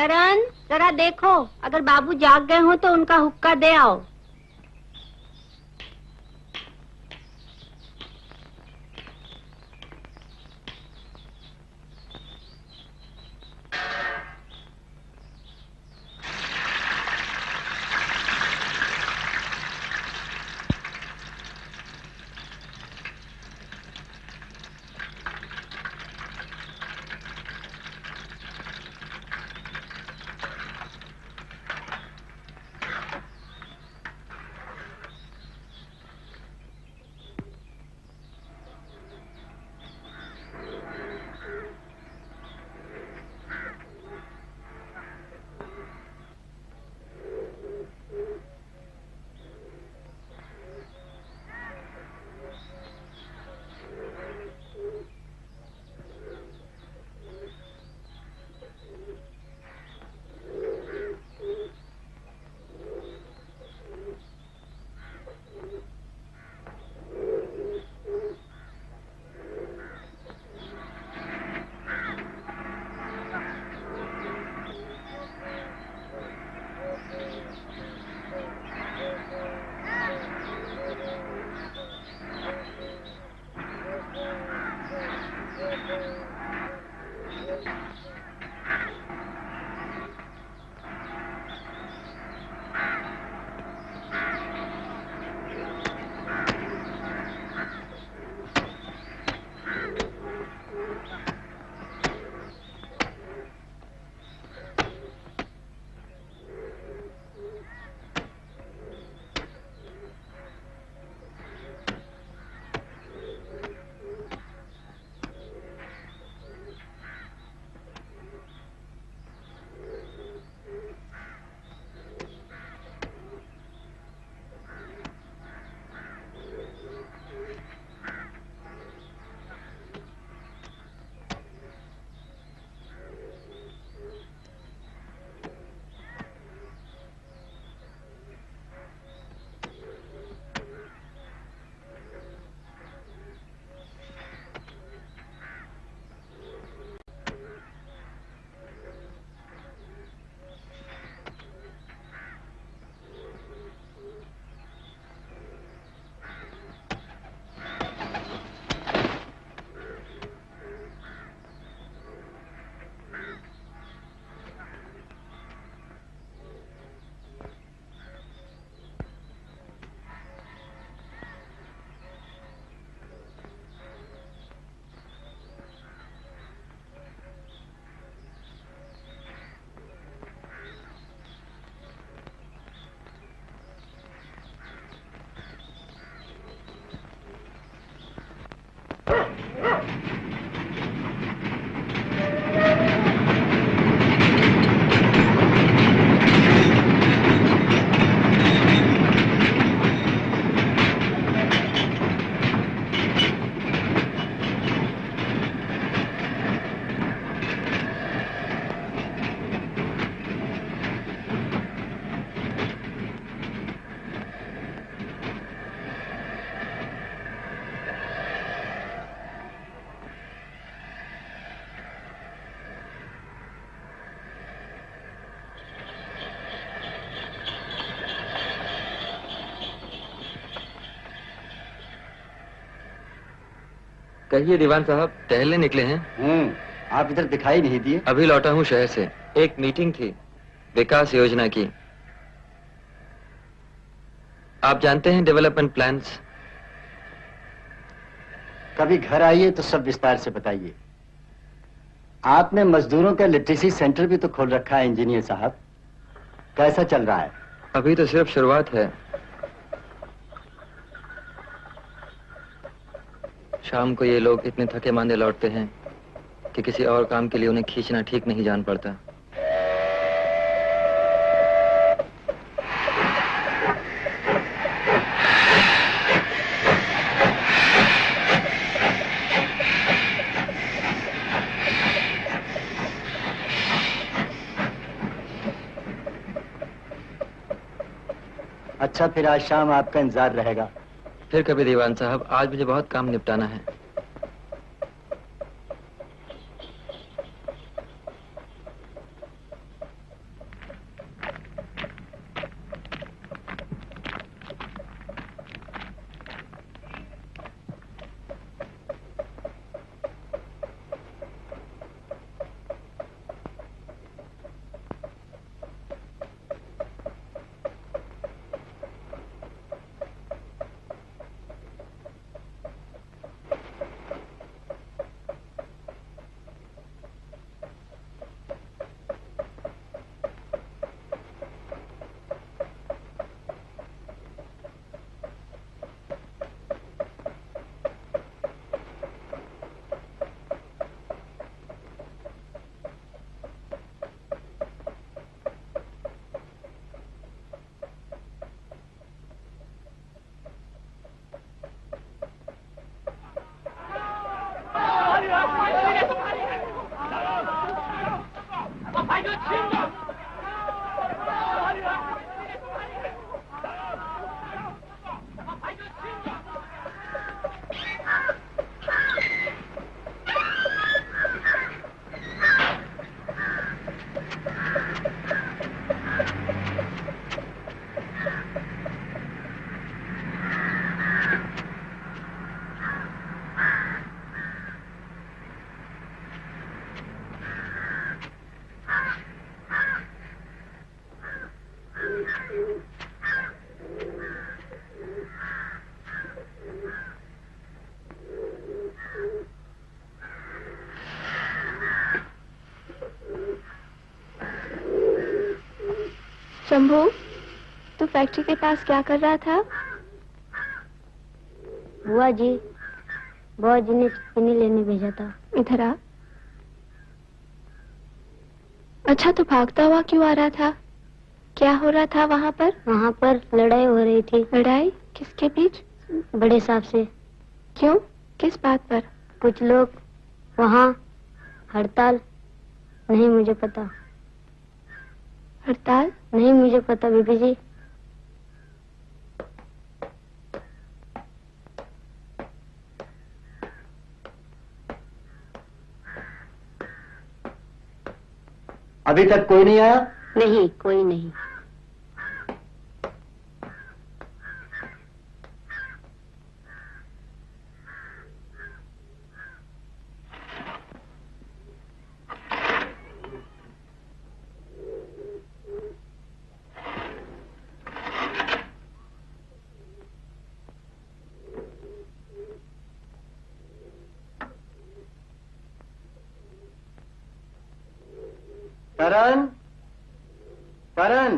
करण, जरा देखो, अगर बाबू जाग गए हो तो उनका हुक्का दे आओ। कहिए दीवान साहब, टहलने निकले हैं? आप इधर दिखाई नहीं दिए। अभी लौटा हूँ शहर से, एक मीटिंग थी विकास योजना की। आप जानते हैं डेवलपमेंट प्लान्स। कभी घर आइए तो सब विस्तार से बताइए। आपने मजदूरों का लिटरेसी सेंटर भी तो खोल रखा है इंजीनियर साहब, कैसा चल रहा है? अभी तो सिर्फ शुरुआत है। शाम को ये लोग इतने थके मांदे लौटते हैं कि किसी और काम के लिए उन्हें खींचना ठीक नहीं जान पड़ता। अच्छा, फिर आज शाम आपका इंतजार रहेगा। फिर कभी दीवान साहब, आज मुझे बहुत काम निपटाना है। शंभू, तू फैक्ट्री के पास क्या कर रहा था? बुआ जी ने चीनी लेने भेजा था। इधर आ। अच्छा, तो भागता हुआ क्यों आ रहा था? क्या हो रहा था वहाँ पर? वहाँ पर लड़ाई हो रही थी। लड़ाई? किसके बीच? बड़े साहब से। क्यों? किस बात पर? कुछ लोग वहाँ हड़ताल। नहीं मुझे पता। हड़ताल? नहीं मुझे पता बीबी जी। अभी तक कोई नहीं आया? नहीं, कोई नहीं। करण, करण,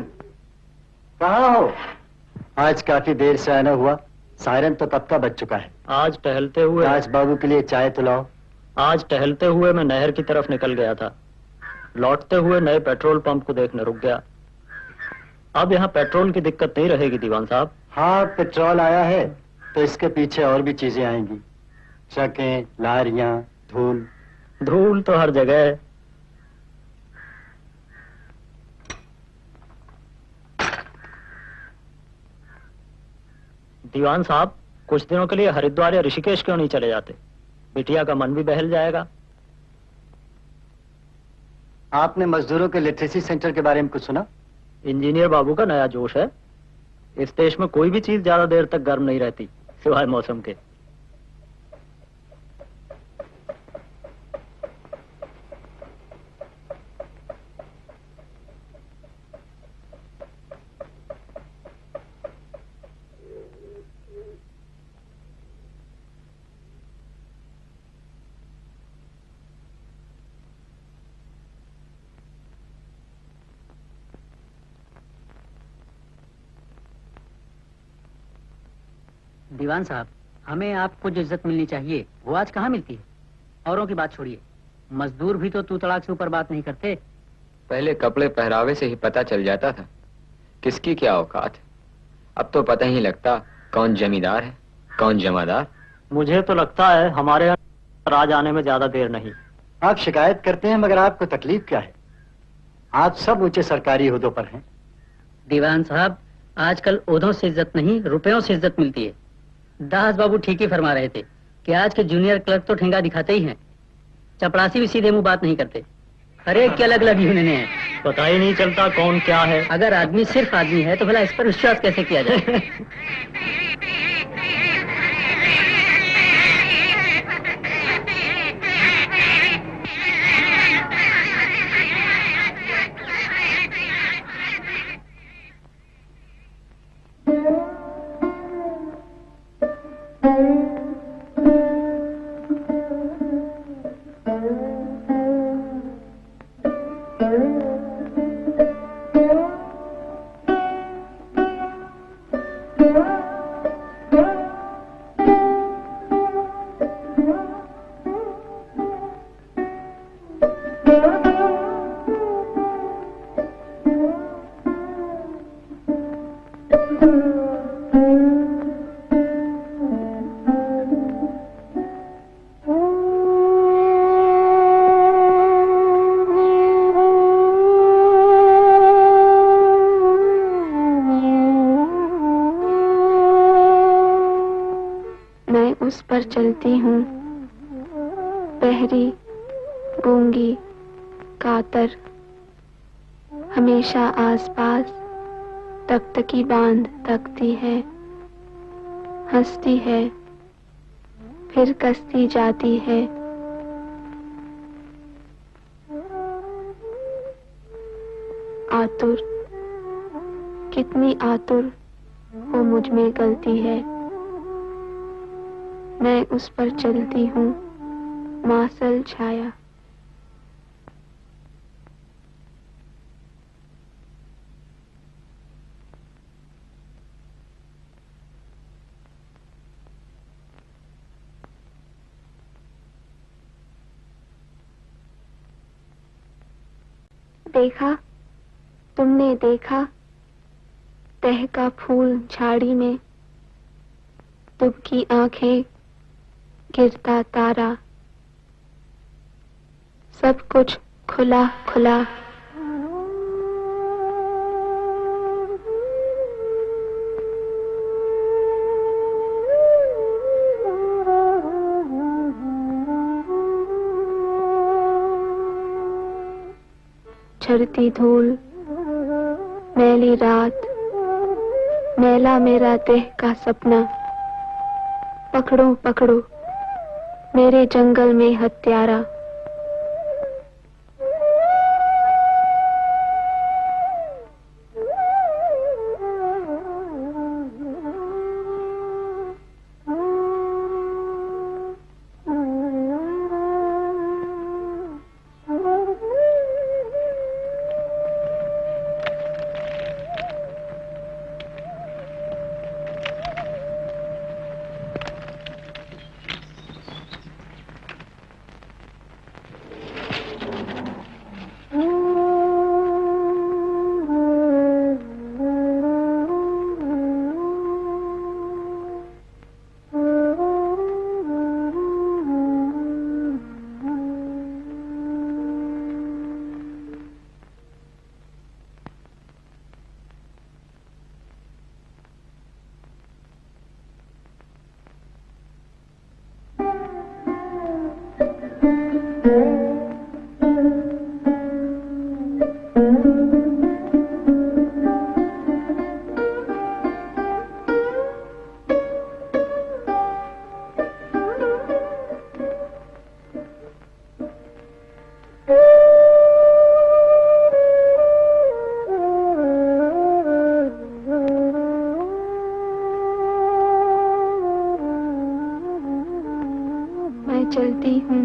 कहाँ हो? आज काफी देर से आना हुआ। सायरन तो कब का बज चुका है। आज टहलते हुए राज बाबू के लिए चाय तो लाओ। आज टहलते हुए मैं नहर की तरफ निकल गया था। लौटते हुए नए पेट्रोल पंप को देखने रुक गया। अब यहाँ पेट्रोल की दिक्कत नहीं रहेगी दीवान साहब। हाँ, पेट्रोल आया है तो इसके पीछे और भी चीजें आएंगी। ट्रकें, लारियां, धूल। धूल तो हर जगह है। दीवान साहब, कुछ दिनों के लिए हरिद्वार या ऋषिकेश क्यों नहीं चले जाते? बिटिया का मन भी बहल जाएगा। आपने मजदूरों के लिटरेसी सेंटर के बारे में कुछ सुना? इंजीनियर बाबू का नया जोश है। इस देश में कोई भी चीज ज्यादा देर तक गर्म नहीं रहती सिवाय मौसम के। दीवान साहब, हमें आपको जो इज्जत मिलनी चाहिए वो आज कहाँ मिलती है? औरों की बात छोड़िए, मजदूर भी तो तू तड़ाक से ऊपर बात नहीं करते। पहले कपड़े पहरावे से ही पता चल जाता था किसकी क्या औकात है। अब तो पता ही लगता कौन जमींदार है कौन जमादार। मुझे तो लगता है हमारे यहाँ राज आने में ज्यादा देर नहीं। आप शिकायत करते हैं मगर आपको तकलीफ क्या है? आप सब ऊंचे सरकारी ओहदों पर हैं। दीवान साहब, आजकल ओहदों से इज्जत नहीं रुपयों से इज्जत मिलती है। दास बाबू ठीक ही फरमा रहे थे कि आज के जूनियर क्लर्क तो ठेंगा दिखाते ही हैं। चपरासी भी सीधे मुंह बात नहीं करते। हर एक के अलग अलग यूनियन है। पता ही नहीं चलता कौन क्या है। अगर आदमी सिर्फ आदमी है तो भला इस पर विश्वास कैसे किया जाए? उस पर चलती हूँ, बहरी, गूंगी, कातर, हमेशा आसपास तकतकी बांध तकती है, हंसती है, फिर कसती जाती है। आतुर, कितनी आतुर वो मुझ में गलती है। मैं उस पर चलती हूँ, मासल छाया। देखा, तुमने देखा, दहका फूल झाड़ी में, दुबकी आंखें, गिरता तारा, सब कुछ खुला खुला। झड़ती धूल, मैली रात, मैला मेरा देह का सपना। पकड़ो पकड़ो मेरे जंगल में हत्यारा। चलती हूँ,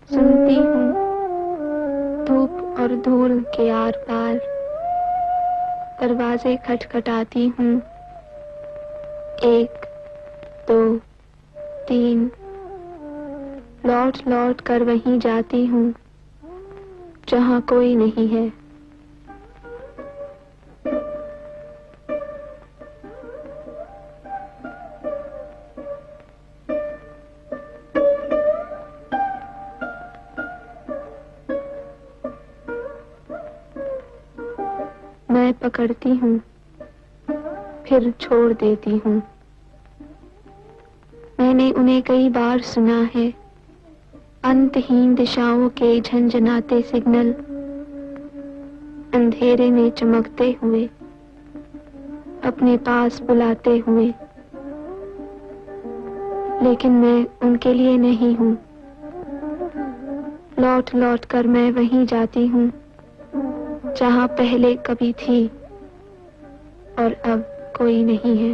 सुनती हूँ धूप और धूल के आर पार। दरवाजे खटखटाती हूँ, 1 2 3। लौट लौट कर वहीं जाती हूँ जहाँ कोई नहीं है। मैं पकड़ती हूँ, फिर छोड़ देती हूँ। मैंने उन्हें कई बार सुना है, अंतहीन दिशाओं के झंझनाते सिग्नल अंधेरे में चमकते हुए, अपने पास बुलाते हुए। लेकिन मैं उनके लिए नहीं हूँ। लौट लौट कर मैं वहीं जाती हूँ जहाँ पहले कभी थी और अब कोई नहीं है।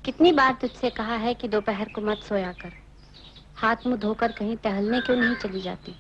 कितनी बार तुझसे कहा है कि दोपहर को मत सोया कर, हाथ मुंह धोकर कहीं टहलने क्यों नहीं चली जाती?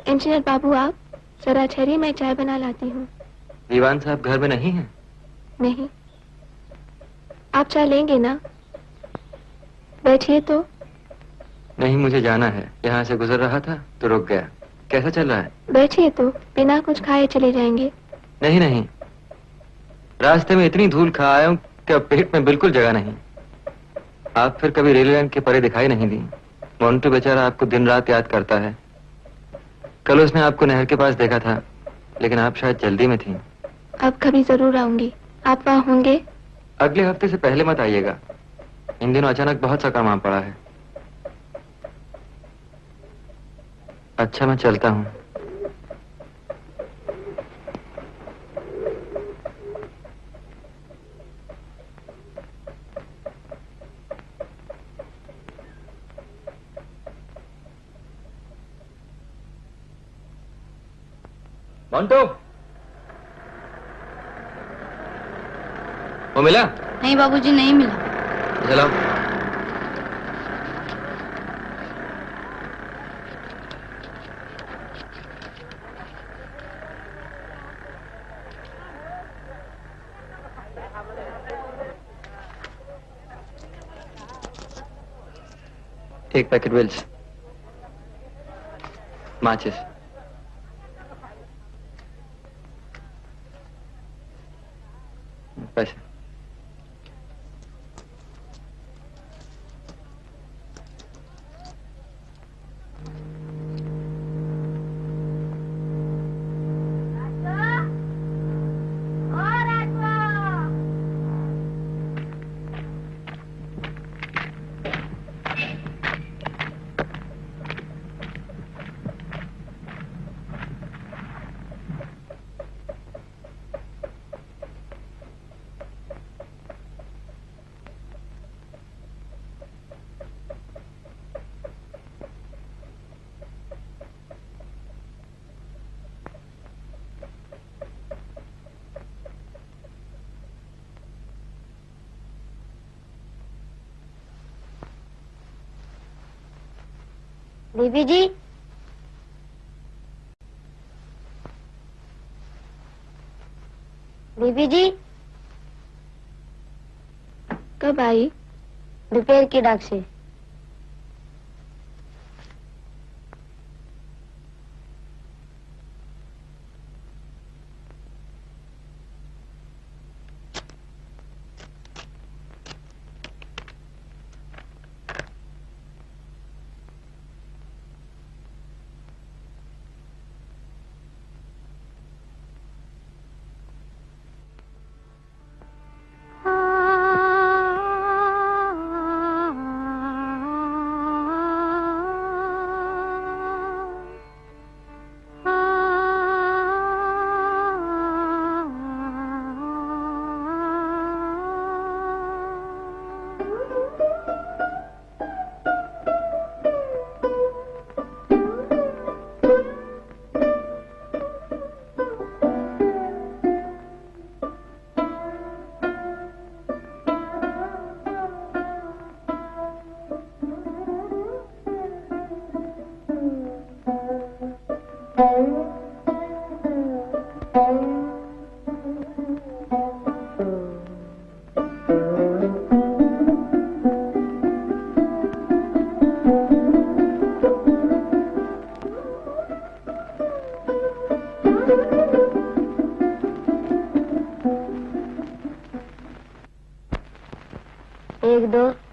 इंजीनियर बाबू, आप जरा ठहरिए, मैं चाय बना लाती हूँ। दीवान साहब घर में नहीं है? नहीं। आप चाय लेंगे ना? बैठिए तो। नहीं, मुझे जाना है। यहाँ से गुजर रहा था तो रुक गया। कैसा चल रहा है? बैठिए तो, बिना कुछ खाए चले जाएंगे। नहीं नहीं, रास्ते में इतनी धूल खा आया हूँ कि अब पेट में बिल्कुल जगह नहीं। आप फिर कभी रेलवे लाइन के परे दिखाई नहीं दी। मोन्टू बेचारा आपको दिन रात याद करता है। कल उसने आपको नहर के पास देखा था, लेकिन आप शायद जल्दी में थी। अब कभी जरूर आऊंगी। आप वहाँ होंगे? अगले हफ्ते से पहले मत आइएगा। इन दिनों अचानक बहुत सा काम आ पड़ा है। अच्छा, मैं चलता हूँ। मोन्टू, वो मिला? नहीं बाबूजी, नहीं मिला। चलो। एक पैकेट विल्स, माचिस। पैसे। बीबी जी, बीबी जी। कब आई? दोपहर की डाक से।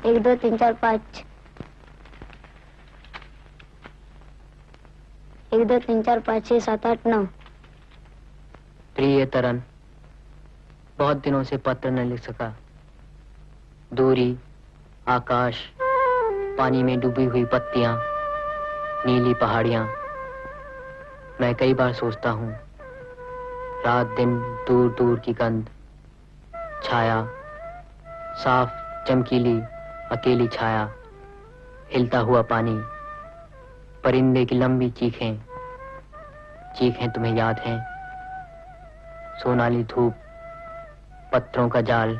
एक दो तीन चार पाँच, 1 2 3 4 5 6 7 8 9। प्रिय तरन, बहुत दिनों से पत्र न लिख सका। दूरी, आकाश, पानी में डूबी हुई पत्तियां, नीली पहाड़ियां। मैं कई बार सोचता हूँ, रात दिन दूर दूर की गंध, छाया, साफ चमकीली अकेली छाया, हिलता हुआ पानी, परिंदे की लंबी चीखें, चीखें तुम्हें याद हैं? सोनाली धूप, पत्थरों का जाल,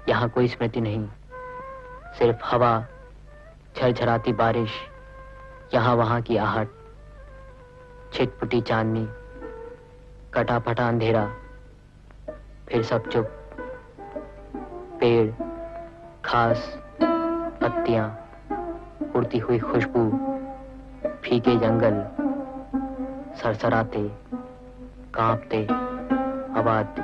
यहाँ कोई स्मृति नहीं, सिर्फ हवा, झरझराती बारिश, यहाँ वहाँ की आहट, छिटपुटी चांदनी, कटा फटा अंधेरा, फिर सब चुप। पेड़, घास, पत्तियां, उड़ती हुई खुशबू, फीके जंगल, सरसराते, कांपते, आबाद।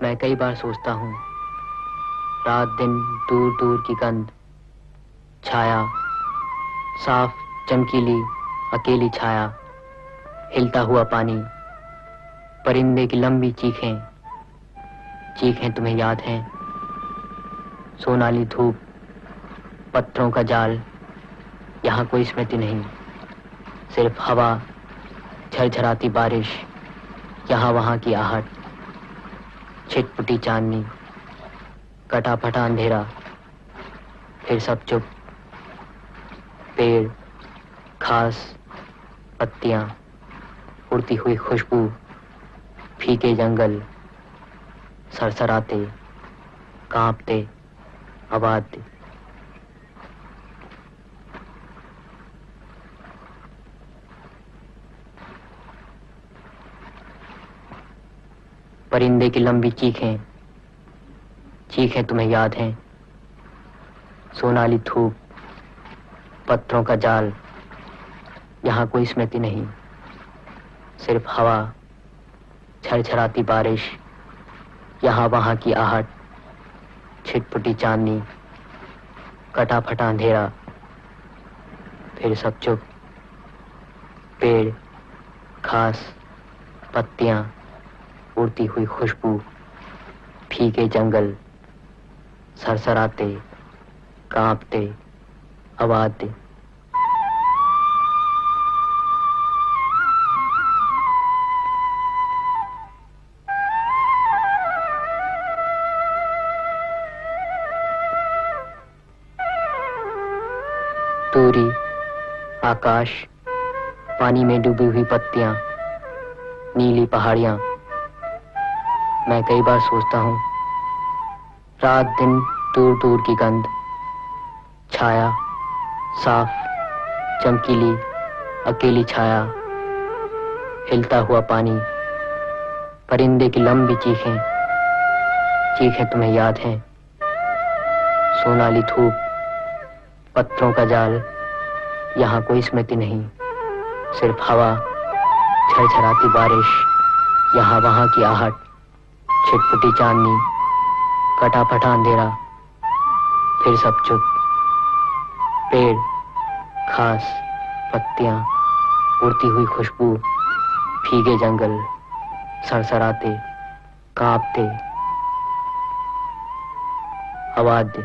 मैं कई बार सोचता हूँ, रात दिन दूर दूर की गंध, छाया, साफ चमकीली अकेली छाया, हिलता हुआ पानी, परिंदे की लंबी चीखें, चीखें तुम्हें याद हैं? सोनाली धूप, पत्थरों का जाल, यहाँ कोई स्मृति नहीं, सिर्फ हवा, झरझराती बारिश, यहाँ वहाँ की आहट, छिटपुटी चांदनी, कटा फटा अंधेरा, फिर सब चुप। पेड़, घास, पत्तियां, उड़ती हुई खुशबू, फीके जंगल, सरसराते, कांपते, आबाद। परिंदे की लंबी चीखें, चीखें तुम्हें याद हैं? सोनाली धूप, पत्थरों का जाल, यहाँ कोई स्मृति नहीं, सिर्फ हवा, झरझराती बारिश, यहाँ वहाँ की आहट, छिटपुटी चांदनी, कटा फटा अंधेरा, फिर सब चुप। पेड़, घास, पत्तियां, उड़ती हुई खुशबू, फीके जंगल, सरसराते, कांपते, आवाज। दूरी, आकाश, पानी में डूबी हुई पत्तियां, नीली पहाड़ियां। मैं कई बार सोचता हूँ, रात दिन दूर दूर की गंध, छाया, साफ चमकीली अकेली छाया, हिलता हुआ पानी, परिंदे की लंबी चीखें, चीखें तुम्हें याद हैं? सोनाली धूप, पत्थरों का जाल, यहाँ कोई स्मृति नहीं, सिर्फ हवा, झरझराती बारिश, यहाँ वहाँ की आहट, छिटपुटी चांदनी, कटा फटा अंधेरा, फिर सब चुप। पेड़, घास, पत्तियां, उड़ती हुई खुशबू, भीगे जंगल, सरसराते, कांपते, अवाद्य।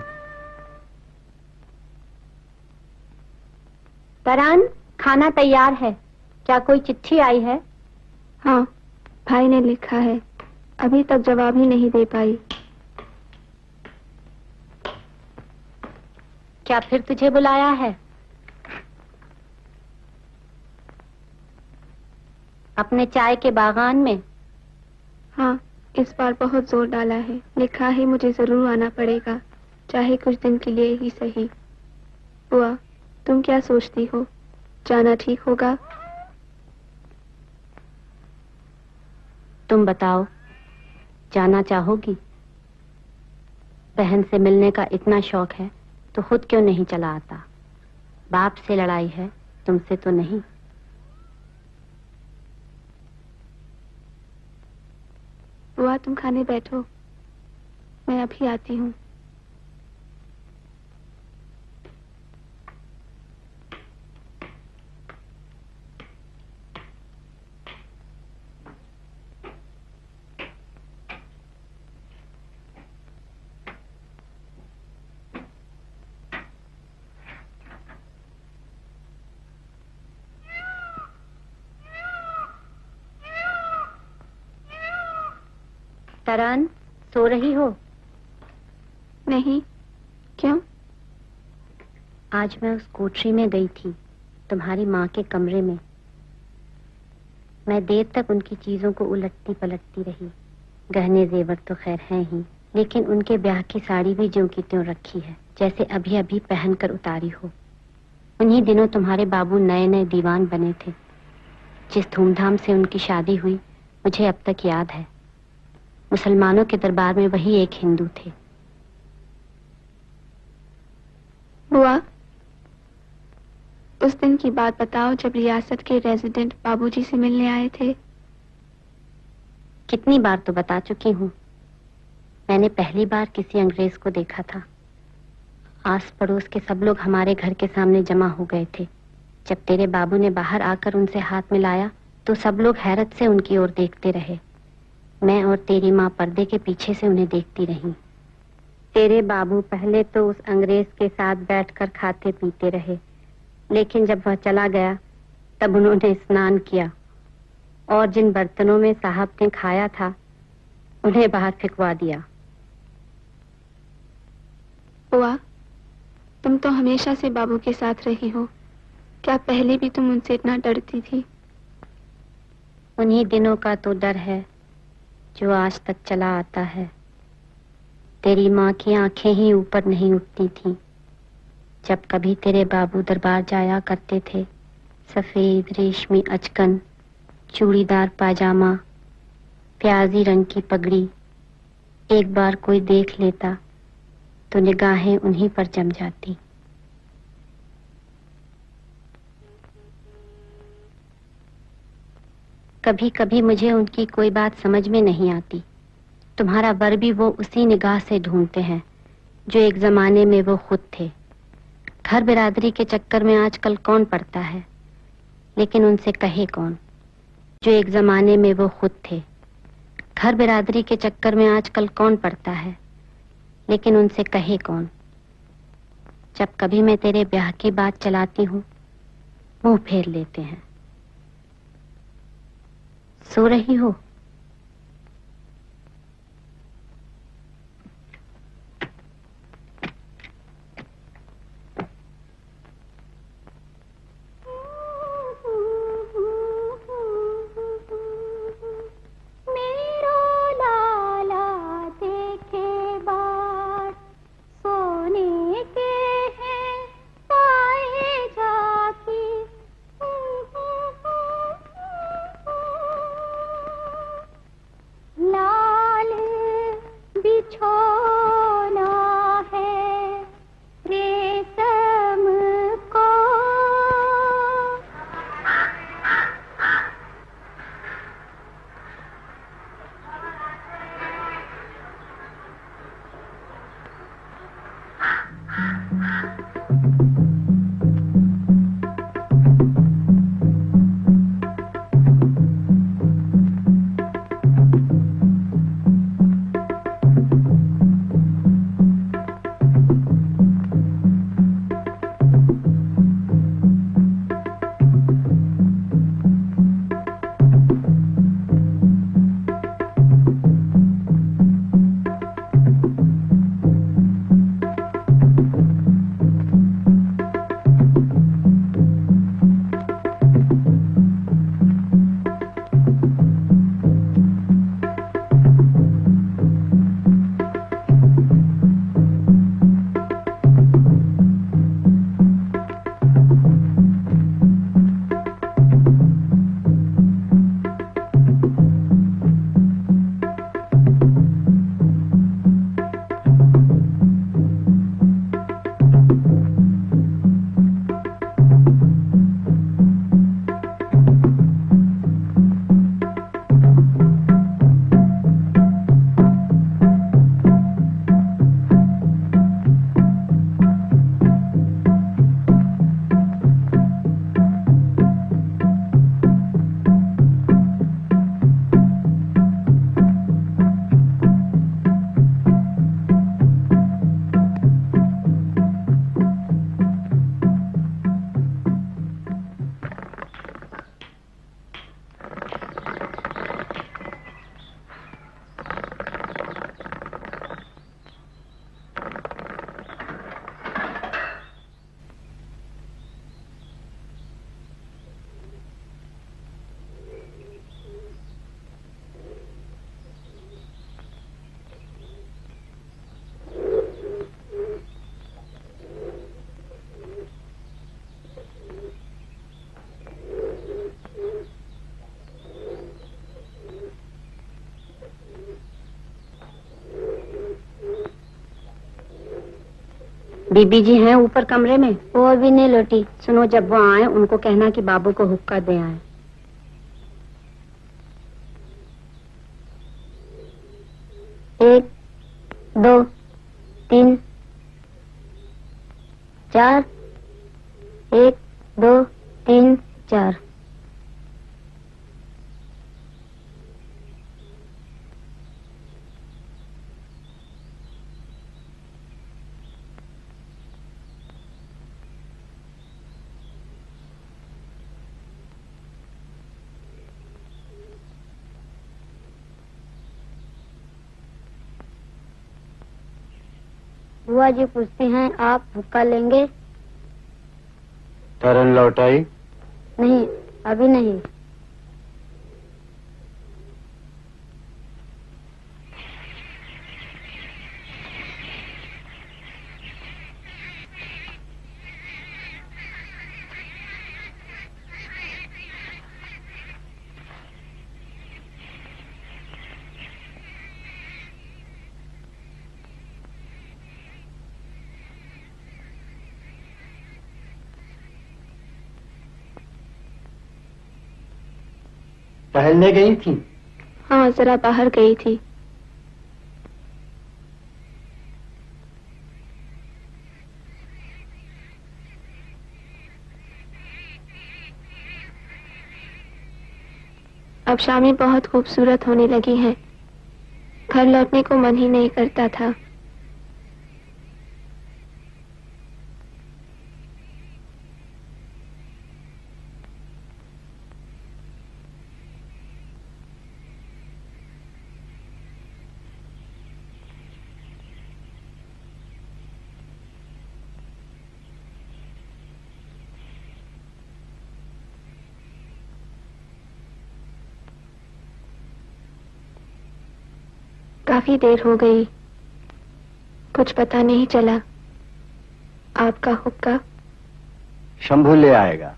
तरान, खाना तैयार है। क्या कोई चिट्ठी आई है? हाँ, भाई ने लिखा है, अभी तक जवाब ही नहीं दे पाई। क्या फिर तुझे बुलाया है? अपने चाय के बागान में? हाँ, इस बार बहुत जोर डाला है। लिखा है मुझे जरूर आना पड़ेगा, चाहे कुछ दिन के लिए ही सही। बुआ, तुम क्या सोचती हो, जाना ठीक होगा? तुम बताओ, जाना चाहोगी? बहन से मिलने का इतना शौक है तो खुद क्यों नहीं चला आता? बाप से लड़ाई है, तुमसे तो नहीं। बुआ, तुम खाने बैठो, मैं अभी आती हूँ। तरान, सो रही हो? नहीं, क्यों? आज मैं उस कोठरी में गई थी, तुम्हारी माँ के कमरे में। मैं देर तक उनकी चीजों को उलटती पलटती रही। गहने जेवर तो खैर हैं ही, लेकिन उनके ब्याह की साड़ी भी ज्यों की त्यों रखी है, जैसे अभी अभी पहनकर उतारी हो। उन्हीं दिनों तुम्हारे बाबू नए नए दीवान बने थे। जिस धूमधाम से उनकी शादी हुई मुझे अब तक याद है। मुसलमानों के दरबार में वही एक हिंदू थे। बुआ, उस दिन की बात बताओ जब रियासत के रेजिडेंट बाबूजी से मिलने आए थे। कितनी बार तो बता चुकी हूँ। मैंने पहली बार किसी अंग्रेज को देखा था। आस पड़ोस के सब लोग हमारे घर के सामने जमा हो गए थे। जब तेरे बाबू ने बाहर आकर उनसे हाथ मिलाया तो सब लोग हैरत से उनकी ओर देखते रहे। मैं और तेरी माँ पर्दे के पीछे से उन्हें देखती रही। तेरे बाबू पहले तो उस अंग्रेज के साथ बैठकर खाते पीते रहे, लेकिन जब वह चला गया तब उन्होंने स्नान किया और जिन बर्तनों में साहब ने खाया था उन्हें बाहर फेंकवा दिया। बुआ, तुम तो हमेशा से बाबू के साथ रही हो, क्या पहले भी तुम उनसे इतना डरती थी? उन्हीं दिनों का तो डर है जो आज तक चला आता है। तेरी माँ की आंखें ही ऊपर नहीं उठती थीं। जब कभी तेरे बाबू दरबार जाया करते थे, सफेद रेशमी अचकन, चूड़ीदार पाजामा, प्याजी रंग की पगड़ी, एक बार कोई देख लेता तो निगाहें उन्हीं पर जम जाती। कभी कभी मुझे उनकी कोई बात समझ में नहीं आती। तुम्हारा वर भी वो उसी निगाह से ढूंढते हैं जो एक जमाने में वो खुद थे। घर बिरादरी के चक्कर में आजकल कौन पड़ता है, लेकिन उनसे कहे कौन जो एक जमाने में वो खुद थे। घर बिरादरी के चक्कर में आजकल कौन पड़ता है, लेकिन उनसे कहे कौन। जब कभी मैं तेरे ब्याह की बात चलाती हूँ, मुंह फेर लेते हैं। सो रही हो? बीबी जी हैं ऊपर कमरे में। वो अभी नहीं लौटी। सुनो, जब वो आए उनको कहना कि बाबू को हुक्का दे आए। एक, दो, तीन, चार। एक, दो, तीन, चार। बुआ जी पूछती हैं, आप हुक्का लेंगे? तरन लौट आई? नहीं, अभी नहीं। टहलने गई थी? हाँ, जरा बाहर गई थी। अब शामें बहुत खूबसूरत होने लगी हैं। घर लौटने को मन ही नहीं करता था। काफी देर हो गई, कुछ पता नहीं चला। आपका हुक्का? शंभू ले आएगा।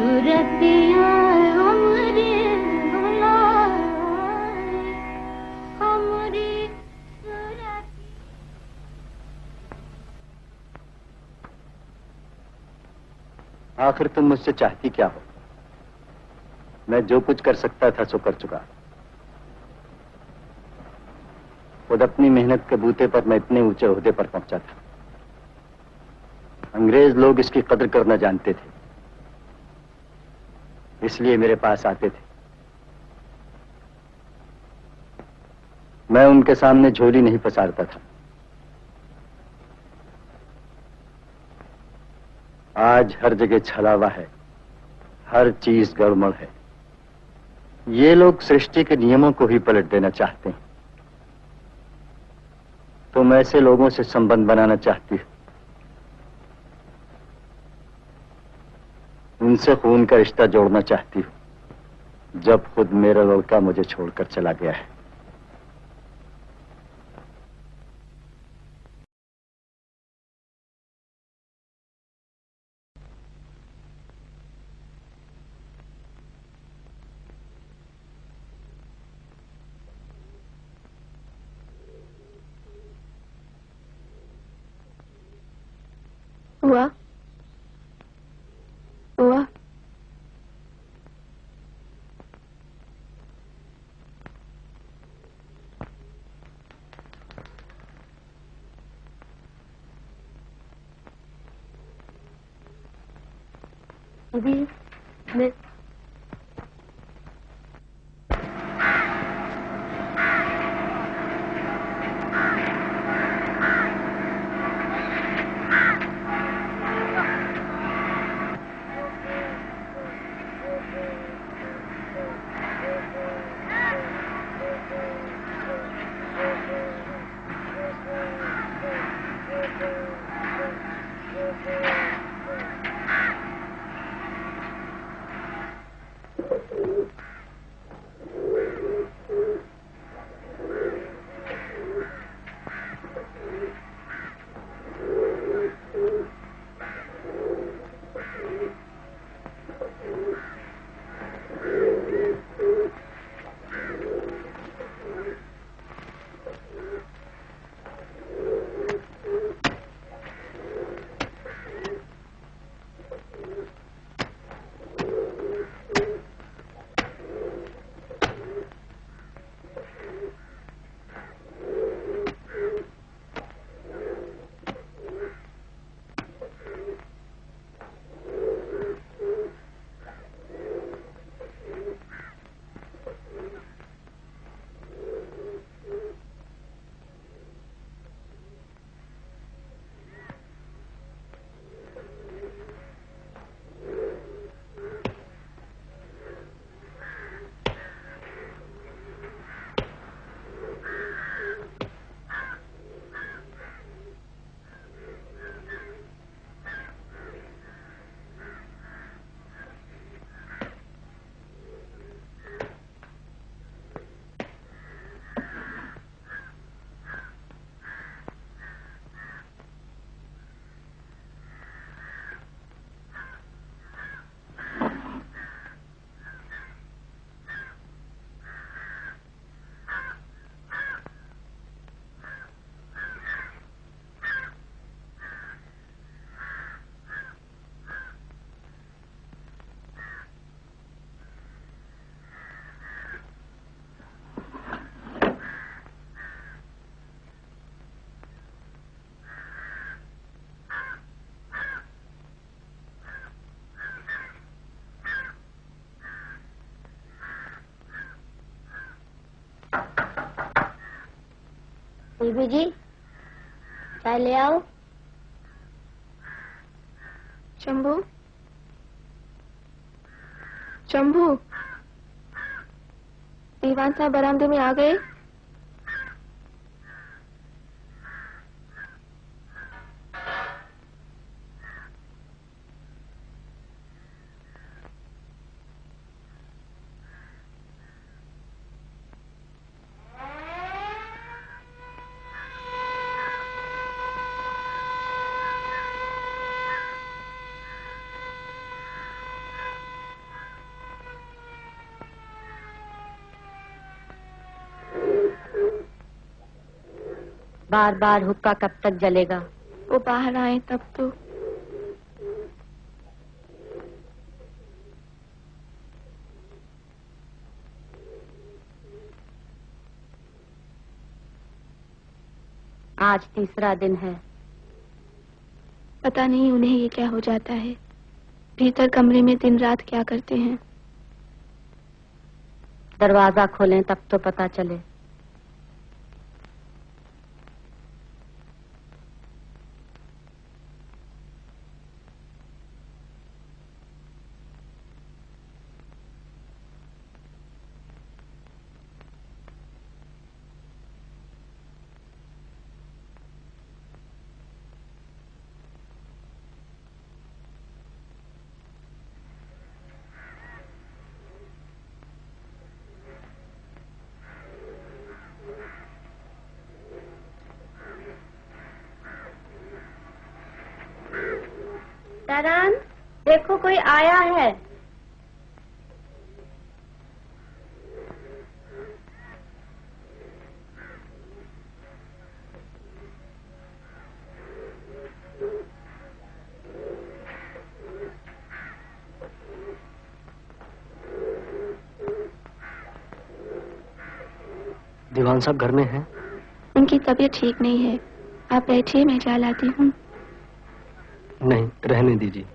सूरतिया हमरे बुलाए, हमरी सूरत। आखिर तुम मुझसे चाहती क्या हो? मैं जो कुछ कर सकता था सो कर चुका। खुद अपनी मेहनत के बूते पर मैं इतने ऊंचे ओहदे पर पहुंचा था। अंग्रेज लोग इसकी कदर करना जानते थे, इसलिए मेरे पास आते थे। मैं उनके सामने झोली नहीं पसारता था। आज हर जगह छलावा है, हर चीज गड़बड़ है। ये लोग सृष्टि के नियमों को ही पलट देना चाहते हैं। तुम ऐसे लोगों से संबंध बनाना चाहती हो, उनसे खून का रिश्ता जोड़ना चाहती हो, जब खुद मेरा लड़का मुझे छोड़कर चला गया है। हुआ हुआ अभी मैं बीबी जी चाय ले आओ। शंभू शंभू, दीवान साहब बरामदे में आ गए। बार बार हुक्का कब तक जलेगा? वो बाहर आए तब तो। आज तीसरा दिन है। पता नहीं उन्हें ये क्या हो जाता है। भीतर कमरे में दिन रात क्या करते हैं। दरवाजा खोलें तब तो पता चले। तरन, देखो कोई आया है। दीवान साहब घर में हैं? उनकी तबीयत ठीक नहीं है। आप बैठिए, मैं चाय लाती हूँ। नहीं, रहने दीजिए।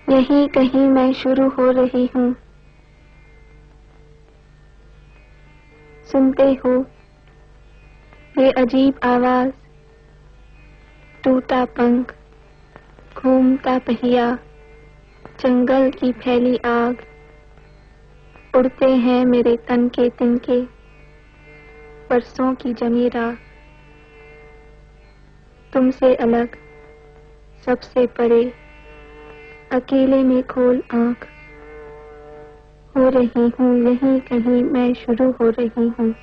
यहीं कहीं मैं शुरू हो रही हूँ। सुनते हो ये अजीब आवाज, टूटा पंख, घूमता पहिया, जंगल की फैली आग, उड़ते हैं मेरे तन के तिनके, बरसों की जमी राख। तुमसे अलग, सबसे परे, अकेले में खोल आंख, हो रही हूँ यहीं कहीं मैं शुरू हो रही हूँ।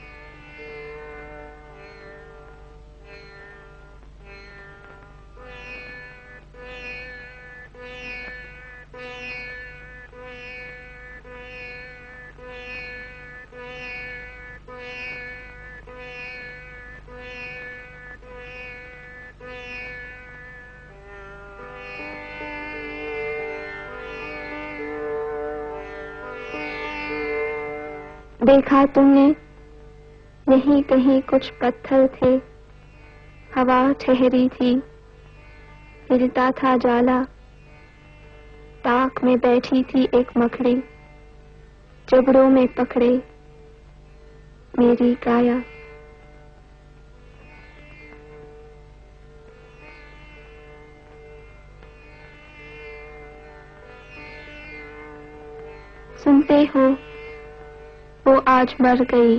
देखा तुमने, यहीं कहीं कुछ पत्थर थे, हवा ठहरी थी, हिलता था जाला, ताक में बैठी थी एक मकड़ी, जबड़ों में पकड़े मेरी काया। सुनते हो, वो आज मर गई।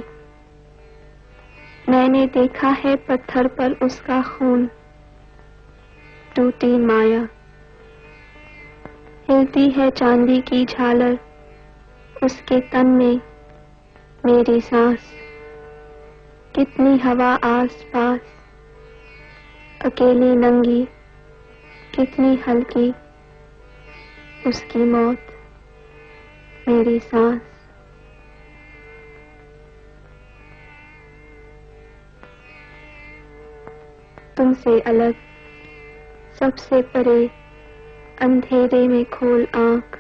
मैंने देखा है पत्थर पर उसका खून, टूटी माया। हिलती है चांदी की झालर, उसके तन में मेरी सांस। कितनी हवा आस पास, अकेली नंगी, कितनी हल्की, उसकी मौत, मेरी सांस। तुमसे अलग, सबसे परे, अंधेरे में खोल आंख,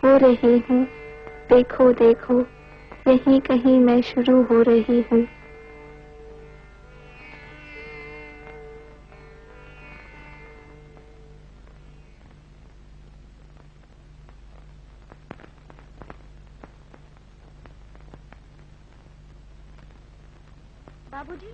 हो रही हूँ, देखो देखो, यहीं कहीं मैं शुरू हो रही हूँ। बाबूजी।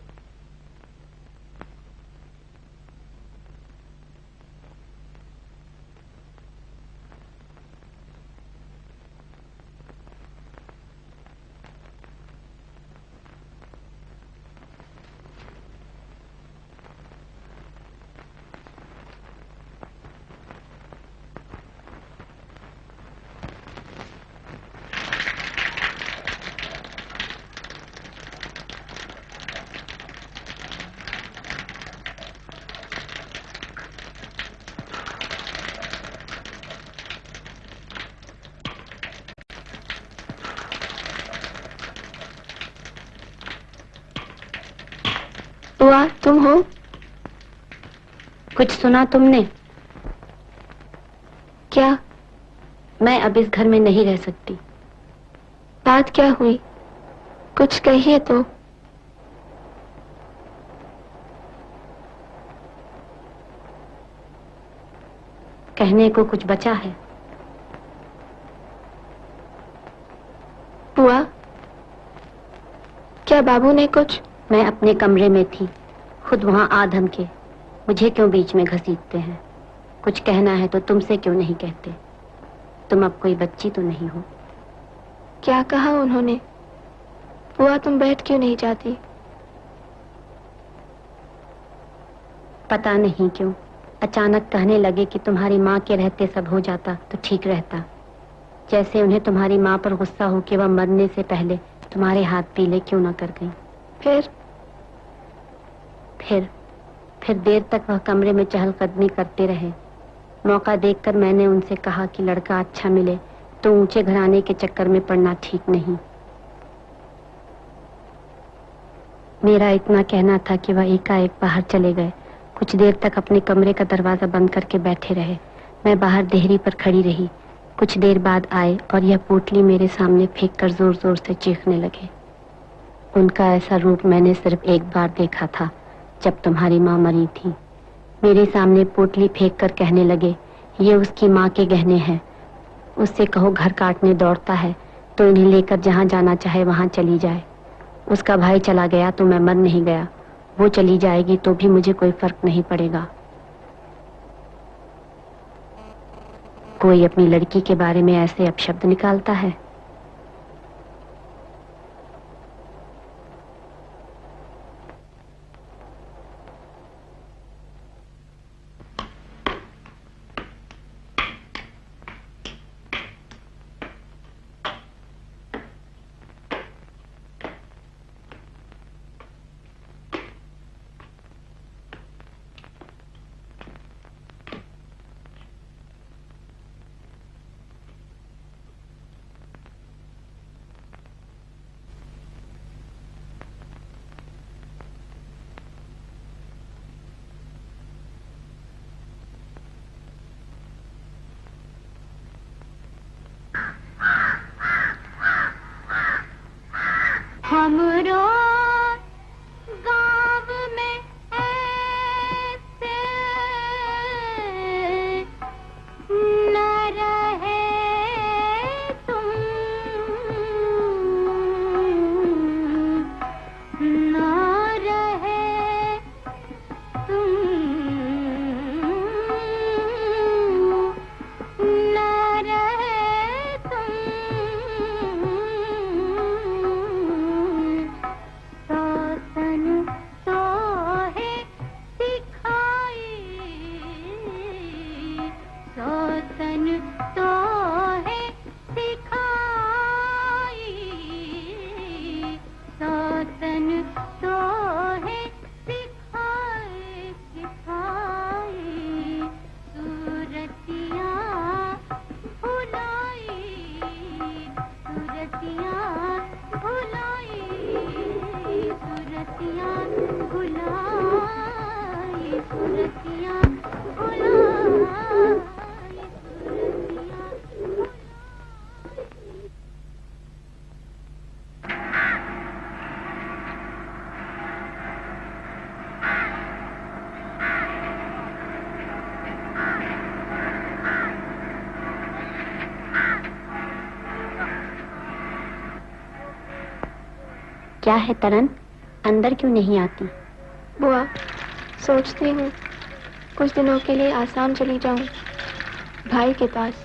बुआ, तुम हो? कुछ सुना तुमने? क्या? मैं अब इस घर में नहीं रह सकती। बात क्या हुई? कुछ कहिए तो। कहने को कुछ बचा है? बुआ, क्या बाबू ने कुछ? मैं अपने कमरे में थी, खुद वहां आधम के। मुझे क्यों बीच में घसीटते हैं? कुछ कहना है तो तुमसे क्यों नहीं कहते? तुम अब कोई बच्ची तो नहीं हो। क्या कहा उन्होंने? बुआ, तुम बैठ क्यों नहीं जाती? पता नहीं क्यों अचानक कहने लगे कि तुम्हारी माँ के रहते सब हो जाता तो ठीक रहता। जैसे उन्हें तुम्हारी माँ पर गुस्सा हो कि वह मरने से पहले तुम्हारे हाथ पीले क्यों ना कर गई। फिर देर तक वह कमरे में चहलकदमी करते रहे। मौका देखकर मैंने उनसे कहा कि लड़का अच्छा मिले तो ऊंचे घराने के चक्कर में पड़ना ठीक नहीं। मेरा इतना कहना था कि वह एकाएक बाहर चले गए। कुछ देर तक अपने कमरे का दरवाजा बंद करके बैठे रहे। मैं बाहर देहरी पर खड़ी रही। कुछ देर बाद आए और यह पोटली मेरे सामने फेंककर जोर जोर से चीखने लगे। उनका ऐसा रूप मैंने सिर्फ एक बार देखा था, जब तुम्हारी माँ मरी थी। मेरे सामने पोटली फेंक कर कहने लगे, ये उसकी माँ के गहने हैं, उससे कहो घर काटने दौड़ता है तो इन्हें लेकर जहाँ जाना चाहे वहाँ चली जाए। उसका भाई चला गया तो मैं मर नहीं गया, वो चली जाएगी तो भी मुझे कोई फर्क नहीं पड़ेगा। कोई अपनी लड़की के बारे में ऐसे अपशब्द निकालता है? हमरो गाँव में ऐसे न रहे तुम, न रहे तुम, न रहे तुम। क्या है तरन? अंदर क्यों नहीं आती? बुआ, सोचती हूँ कुछ दिनों के लिए आसाम चली जाऊं, भाई के पास।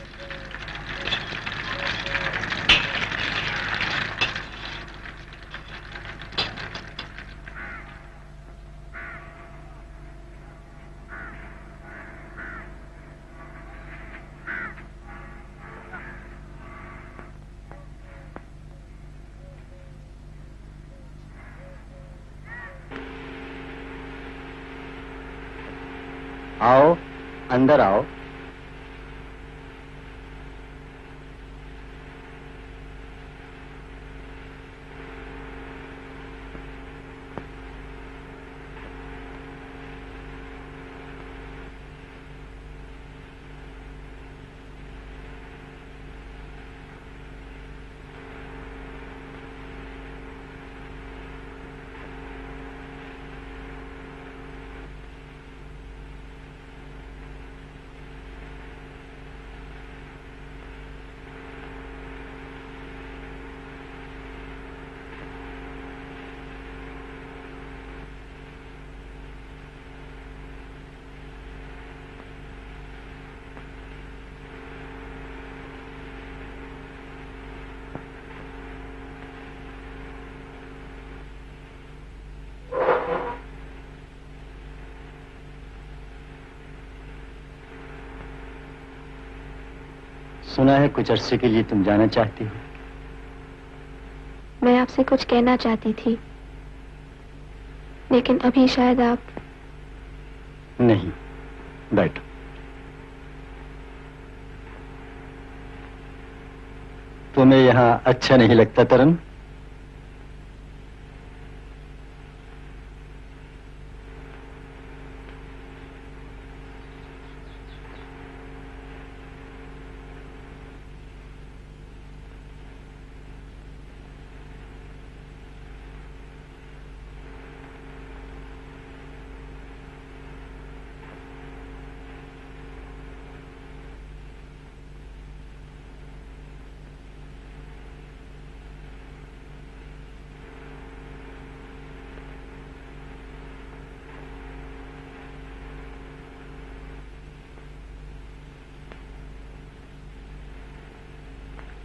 आओ, अंदर आओ। सुना है कुछ अरसे के लिए तुम जाना चाहती हो। मैं आपसे कुछ कहना चाहती थी, लेकिन अभी शायद आप। नहीं, बैठो। तुम्हें यहाँ अच्छा नहीं लगता तरन?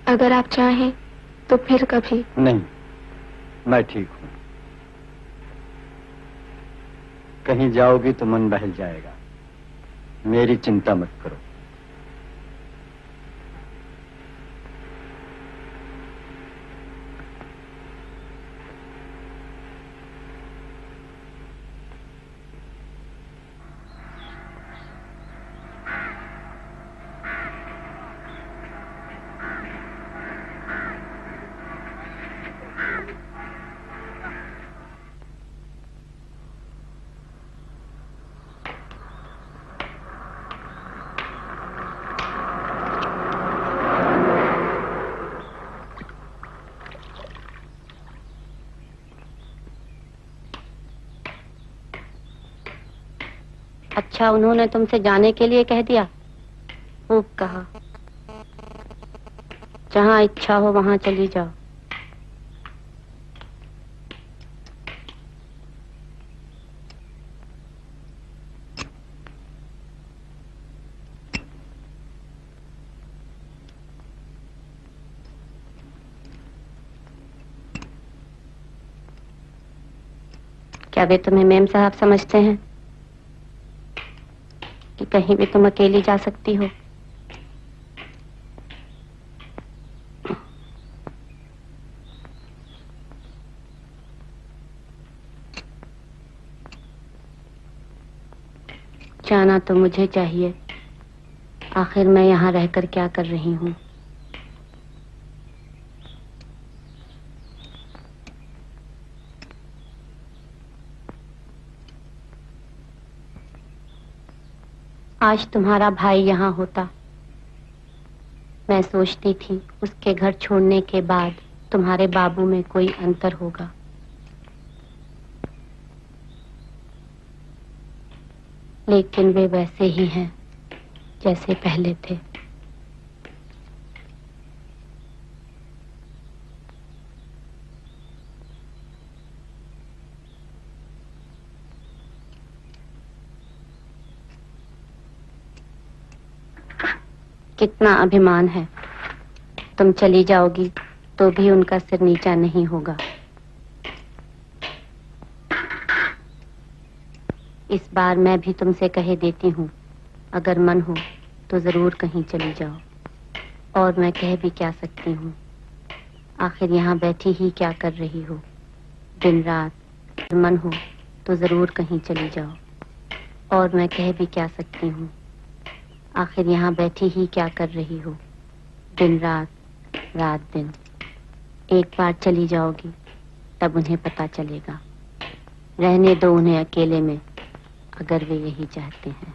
अगर आप चाहें तो फिर कभी। नहीं, मैं ठीक हूं। कहीं जाओगी तो मन बहल जाएगा। मेरी चिंता मत करो। अच्छा, उन्होंने तुमसे जाने के लिए कह दिया? खूब कहा। जहाँ इच्छा हो वहाँ चली जाओ। क्या वे तुम्हें मेम साहब समझते हैं कि कहीं भी तुम अकेली जा सकती हो? जाना तो मुझे चाहिए। आखिर मैं यहाँ रहकर क्या कर रही हूँ? आज तुम्हारा भाई यहाँ होता। मैं सोचती थी उसके घर छोड़ने के बाद तुम्हारे बाबू में कोई अंतर होगा। लेकिन वे वैसे ही हैं जैसे पहले थे। कितना अभिमान है। तुम चली जाओगी तो भी उनका सिर नीचा नहीं होगा। इस बार मैं भी तुमसे कहे देती हूँ, अगर मन हो तो जरूर कहीं चली जाओ। और मैं कह भी क्या सकती हूँ, आखिर यहाँ बैठी ही क्या कर रही हो दिन रात। अगर मन हो तो जरूर कहीं चली जाओ। और मैं कह भी क्या सकती हूँ, आखिर यहाँ बैठी ही क्या कर रही हो दिन रात रात दिन। एक बार चली जाओगी तब उन्हें पता चलेगा। रहने दो उन्हें अकेले में, अगर वे यही चाहते हैं।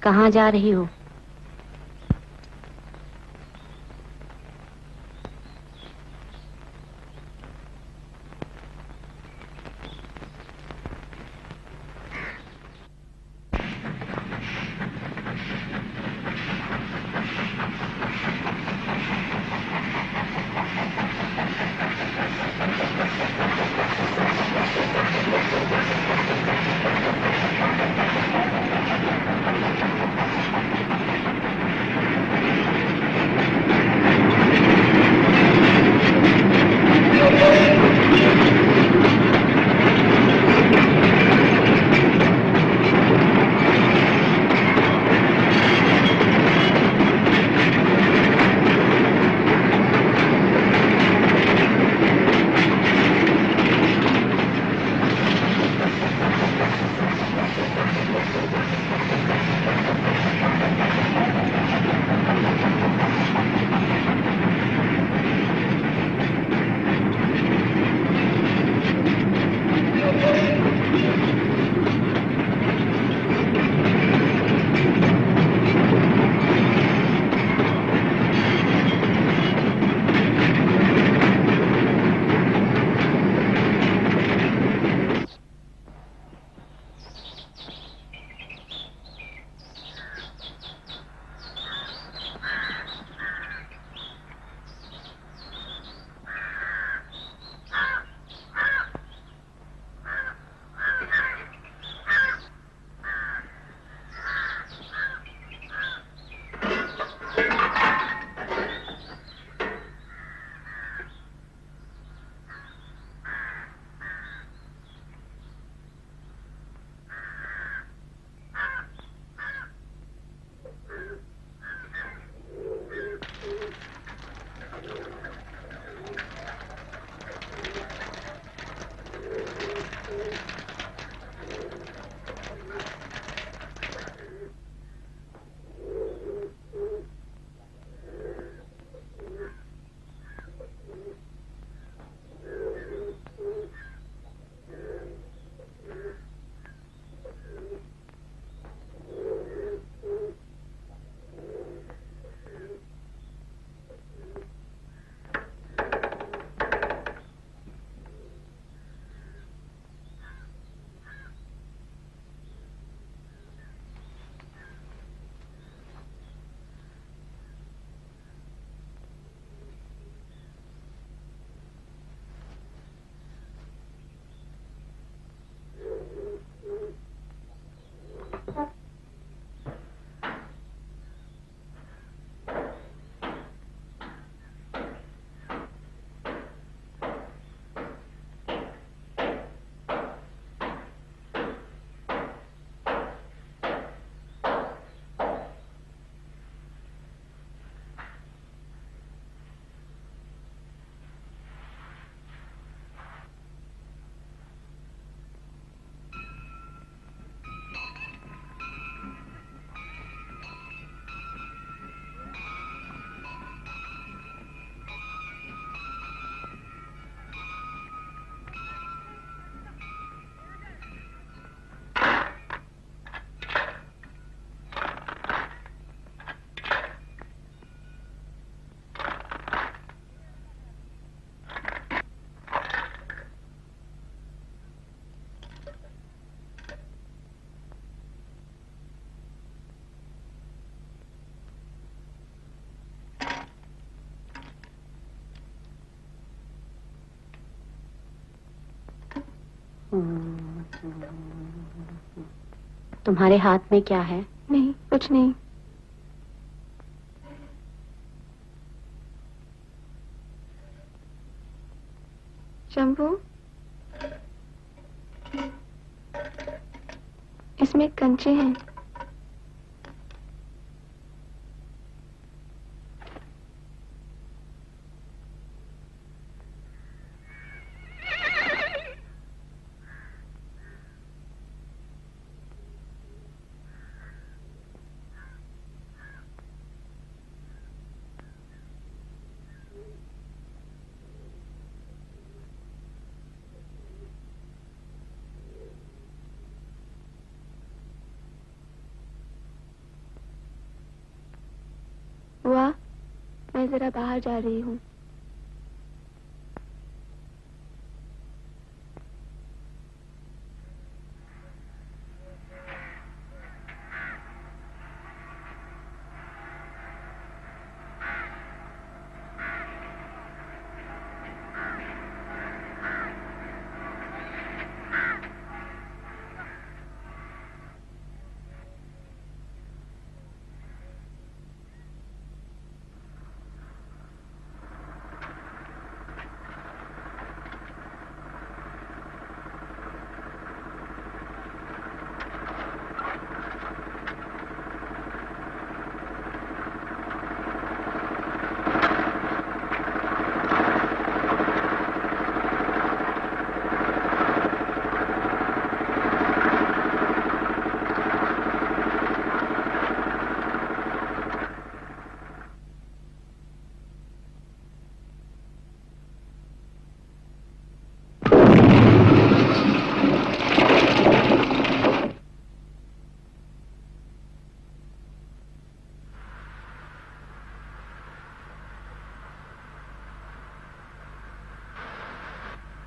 कहाँ जा रही हो? तुम्हारे हाथ में क्या है? नहीं, कुछ नहीं। शंभू, इसमें कंचे हैं। वाह, मैं जरा बाहर जा रही हूँ।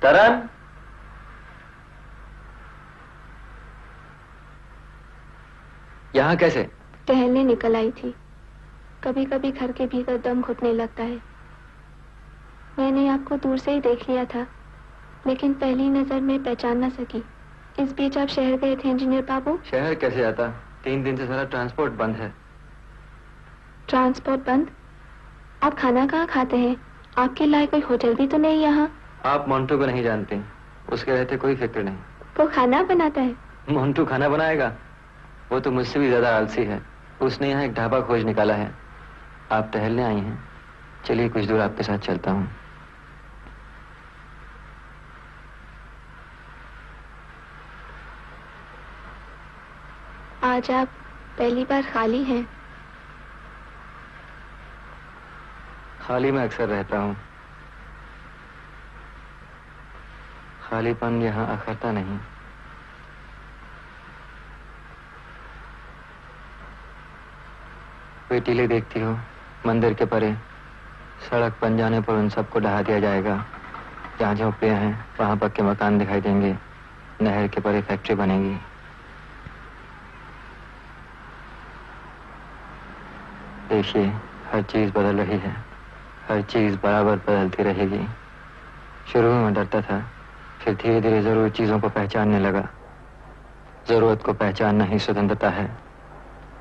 तरन, यहाँ कैसे? टहलने निकल आई थी। कभी कभी घर के भीतर दम घुटने लगता है। मैंने आपको दूर से ही देख लिया था, लेकिन पहली नजर में पहचान न सकी। इस बीच आप शहर गए थे इंजीनियर बाबू? शहर कैसे आता? 3 दिन से सारा ट्रांसपोर्ट बंद है। ट्रांसपोर्ट बंद? आप खाना कहाँ खाते हैं? आपके लिए कोई होटल भी तो नहीं यहाँ? आप मोन्टू को नहीं जानते, उसके रहते कोई फिक्र नहीं। वो खाना बनाता है? मोन्टू खाना बनाएगा? वो तो मुझसे भी ज्यादा आलसी है। उसने यहाँ एक ढाबा खोज निकाला है। आप टहलने आई हैं, चलिए कुछ दूर आपके साथ चलता हूँ। आज आप पहली बार खाली हैं। खाली मैं अक्सर रहता हूँ। खालीपन यहाँ अखरता नहीं। कोई टीले देखती हो मंदिर के परे? सड़क बन जाने पर उन सबको ढहा दिया जाएगा। जहाँ झोपड़ियाँ हैं वहाँ पक्के मकान दिखाई देंगे। नहर के परे फैक्ट्री बनेगी। देखिए, हर चीज बदल रही है। हर चीज बराबर बदलती रहेगी। शुरू में मैं डरता था, फिर धीरे धीरे जरूर चीजों को पहचानने लगा। जरूरत को पहचानना ही स्वतंत्रता है।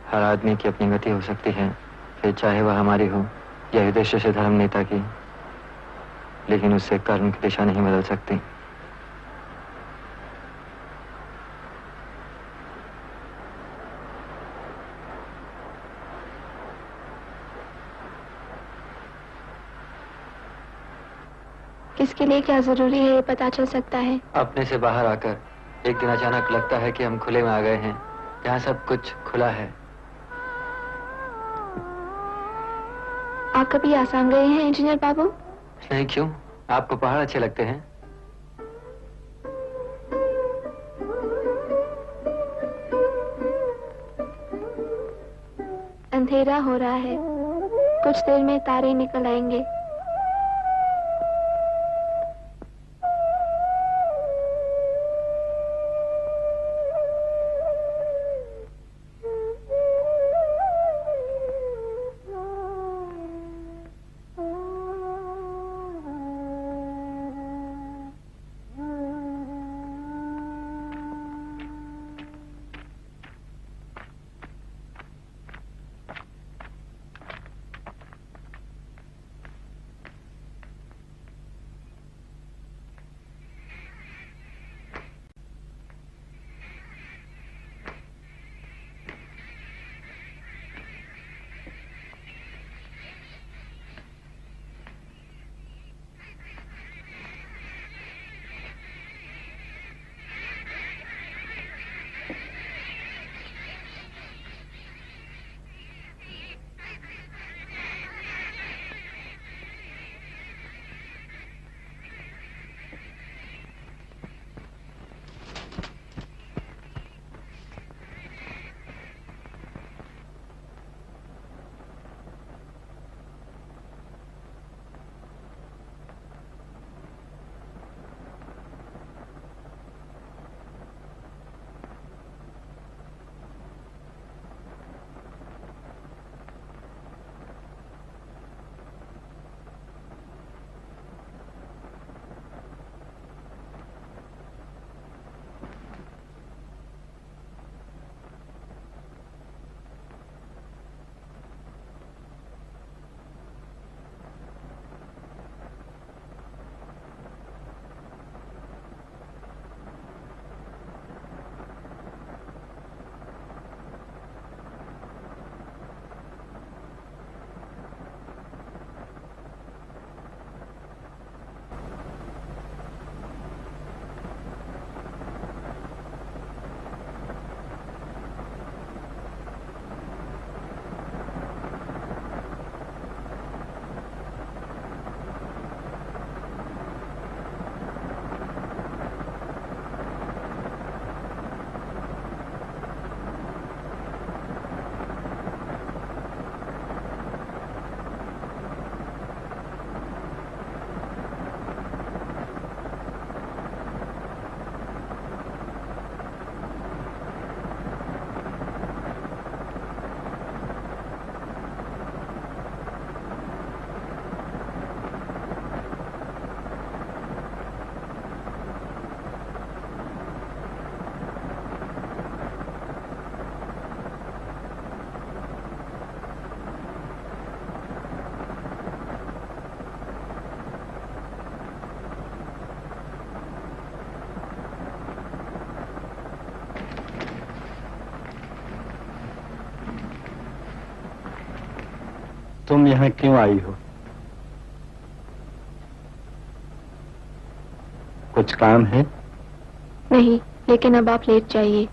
हर आदमी की अपनी गति हो सकती है, फिर चाहे वह हमारी हो या उद्देश्य से धर्म नेता की, लेकिन उससे कर्म की दिशा नहीं बदल सकती। किसके लिए क्या जरूरी है ये पता चल सकता है। अपने से बाहर आकर एक दिन अचानक लगता है कि हम खुले में आ गए हैं, जहाँ सब कुछ खुला है। आप कभी आसाम गए हैं इंजीनियर बाबू? नहीं, क्यों? आपको पहाड़ अच्छे लगते हैं? अंधेरा हो रहा है, कुछ देर में तारे निकल आएंगे। तुम यहाँ क्यों आई हो? कुछ काम है? नहीं, लेकिन अब आप लेट जाइए।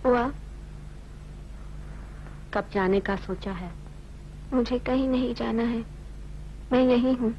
हुआ? कब जाने का सोचा है? मुझे कहीं नहीं जाना है, मैं यहीं हूँ।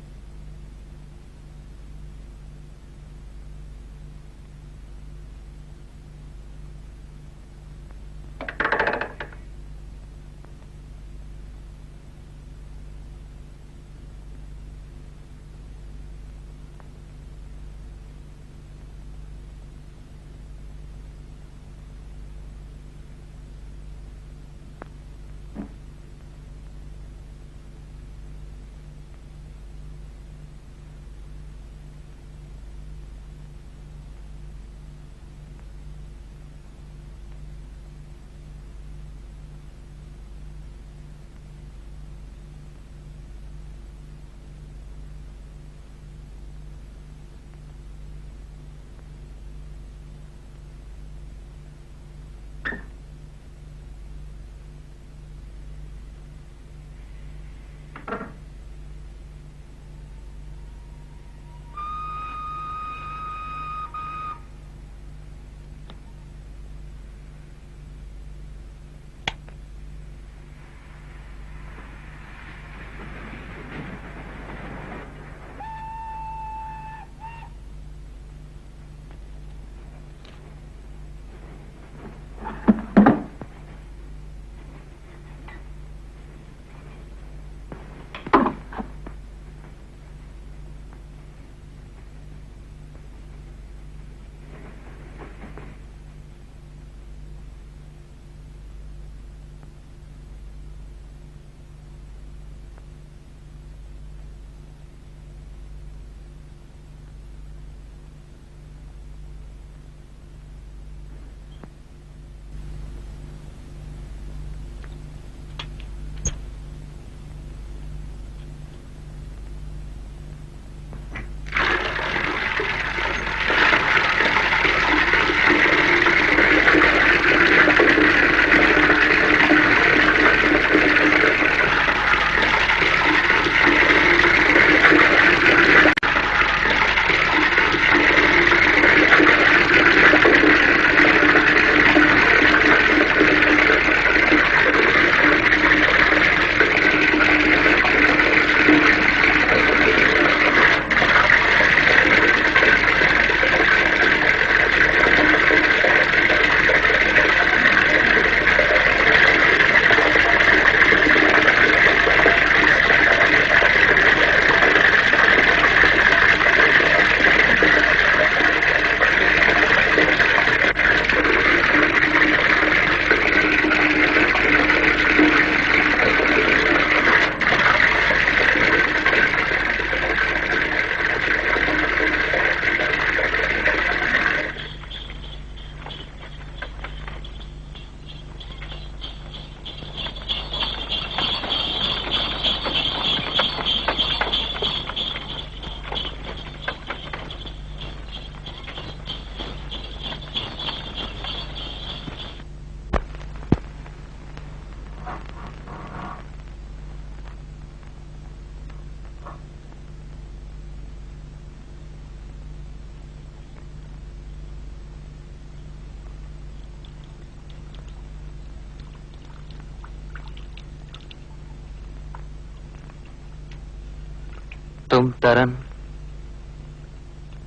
तुम तरन,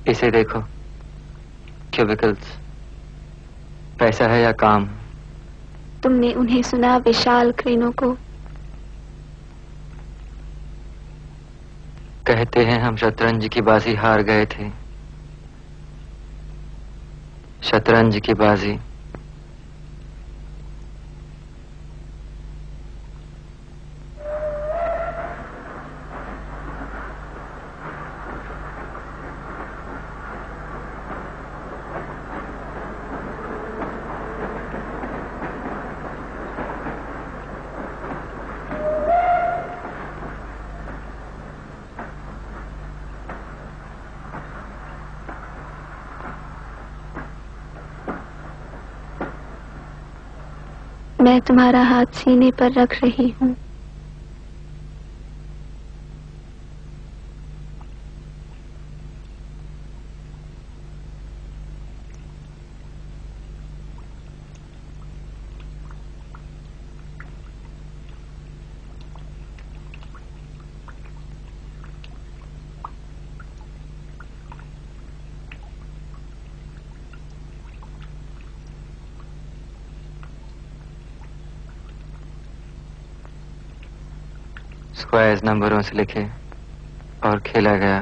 इसे देखो, क्यूबिकल्स, पैसा है या काम? तुमने उन्हें सुना विशाल क्रेनों को? कहते हैं हम शतरंज की बाजी हार गए थे, शतरंज की बाजी। मैं तुम्हारा हाथ सीने पर रख रही हूँ। स्क्वायर्स नंबरों से लिखे और खेला गया।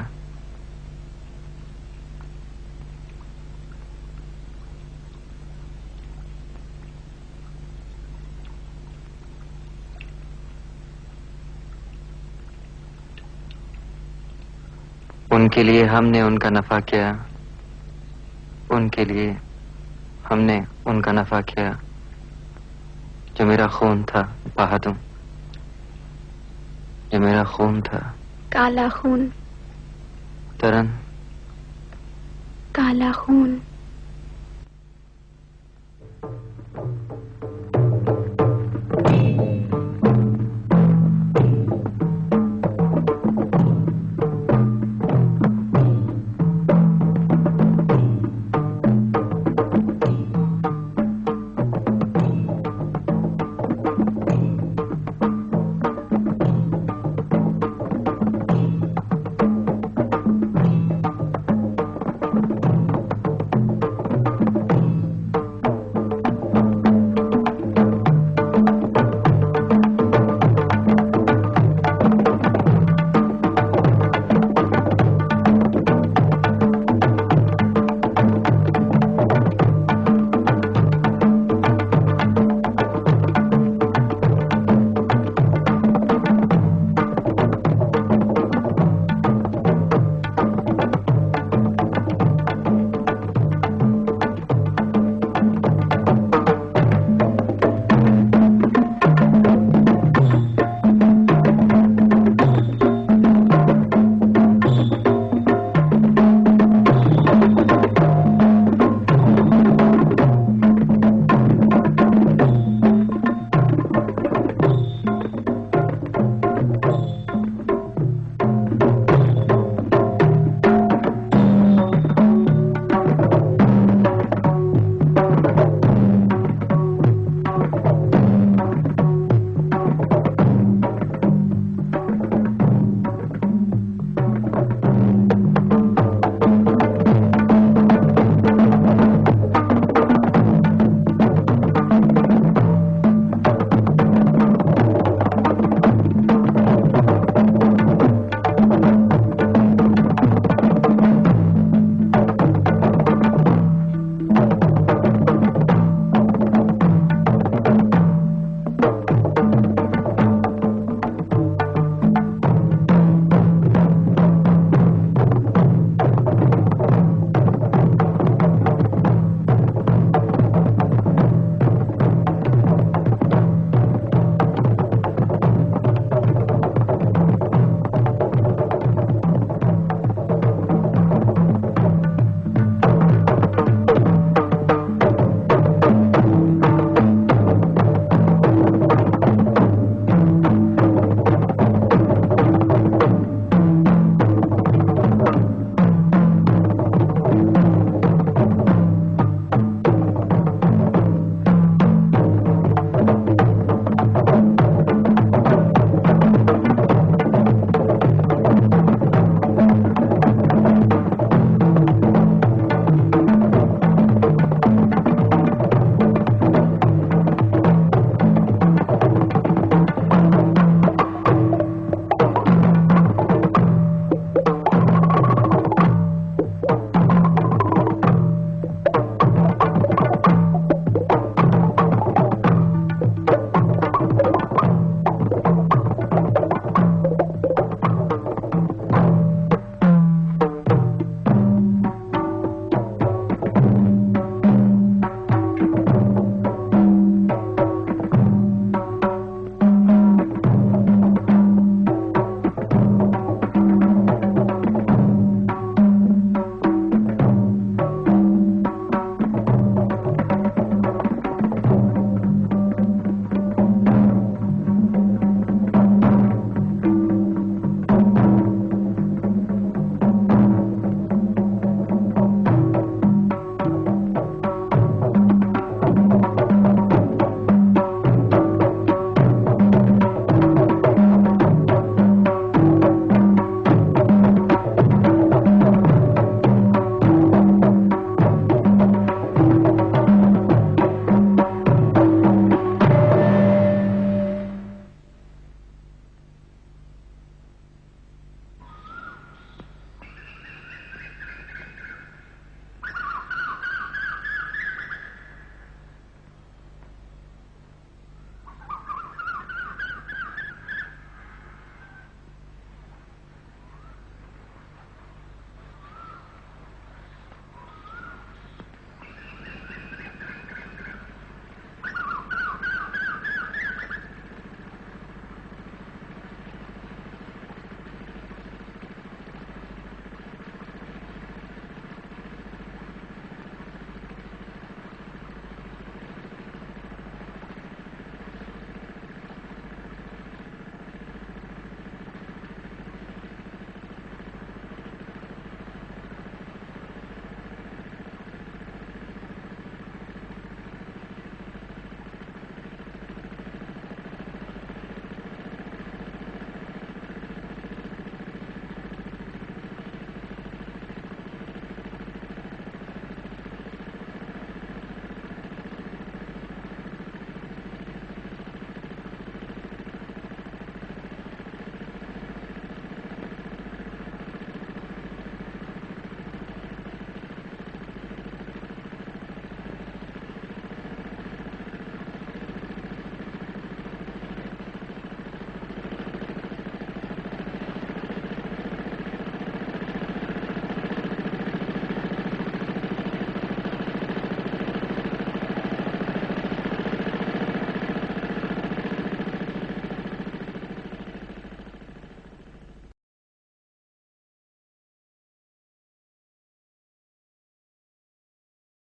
उनके लिए हमने उनका नफा किया, उनके लिए हमने उनका नफा किया। जो मेरा खून था बहा दूं, जो मेरा खून था। काला खून, तरन, काला खून।